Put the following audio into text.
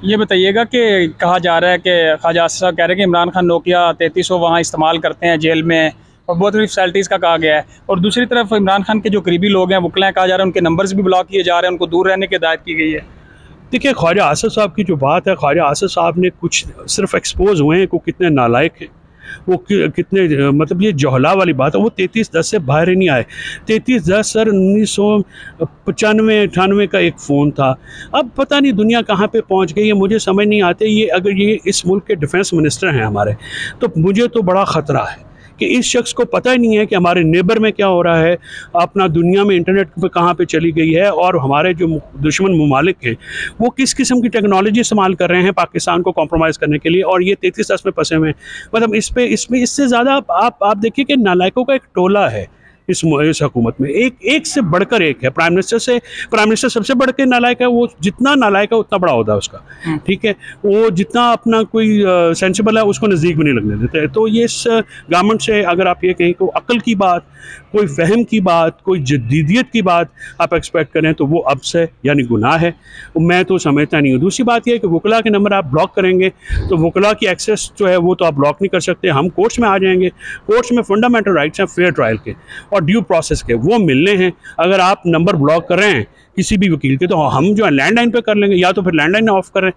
ये बताइएगा कि कहा जा रहा है कि ख्वाजा आसिफ साहब कह रहे हैं कि इमरान खान नोकिया 3300 वहाँ इस्तेमाल करते हैं जेल में, और बहुत सारी फैसिलिटीज़ का कहा गया है। और दूसरी तरफ इमरान खान के जो करीबी लोग हैं वकला कहा जा रहा है उनके नंबर्स भी ब्लॉक किए जा रहे हैं, उनको दूर रहने की हिदायत की गई है। देखिए, ख्वाजा आसिफ साहब की जो बात है, ख्वाजा आसिफ साहब ने कुछ सिर्फ एक्सपोज हुए हैं, को कितने नालायक हैं, वो कितने मतलब ये जौहला वाली बात है। वो 3310 से बाहर ही नहीं आए। 3310 सर 1995-98 का एक फ़ोन था। अब पता नहीं दुनिया कहाँ पे पहुँच गई है, मुझे समझ नहीं आते। ये अगर ये इस मुल्क के डिफेंस मिनिस्टर हैं हमारे, तो मुझे तो बड़ा ख़तरा है कि इस शख्स को पता ही नहीं है कि हमारे नेबर में क्या हो रहा है, अपना दुनिया में इंटरनेट पे कहाँ पे चली गई है, और हमारे जो दुश्मन ममालिक हैं वो किस किस्म की टेक्नोलॉजी इस्तेमाल कर रहे हैं पाकिस्तान को कॉम्प्रोमाइज़ करने के लिए, और ये 3310 में फंसे हुए हैं। मतलब इसमें इससे ज़्यादा आप देखिए कि नालायकों का एक टोला है इस हुकूमत में, एक से बढ़कर एक है। प्राइम मिनिस्टर सबसे बढ़ के नालायक है। वो जितना नालायक है उतना बड़ा होता है उसका, ठीक है। वो जितना अपना कोई सेंसिबल है उसको नज़दीक भी नहीं लगने देते। तो ये इस गवर्नमेंट से अगर आप ये कहें को अक्ल की बात, कोई फहम की बात, कोई जदीदियत की बात आप एक्सपेक्ट करें तो वो अब से यानी गुनाह है। मैं तो समझता नहीं हूँ। दूसरी बात यह है कि वकला के नंबर आप ब्लॉक करेंगे तो वकला की एक्सेस जो है वो तो आप ब्लॉक नहीं कर सकते। हम कोर्ट्स में आ जाएंगे। कोर्ट्स में फंडामेंटल राइट्स हैं फेयर ट्रायल के और ड्यू प्रोसेस के, वो मिलने हैं। अगर आप नंबर ब्लॉक कर रहे हैं किसी भी वकील के, तो हम जो है लैंडलाइन पे कर लेंगे, या तो फिर लैंडलाइन ऑफ कर रहे हैं।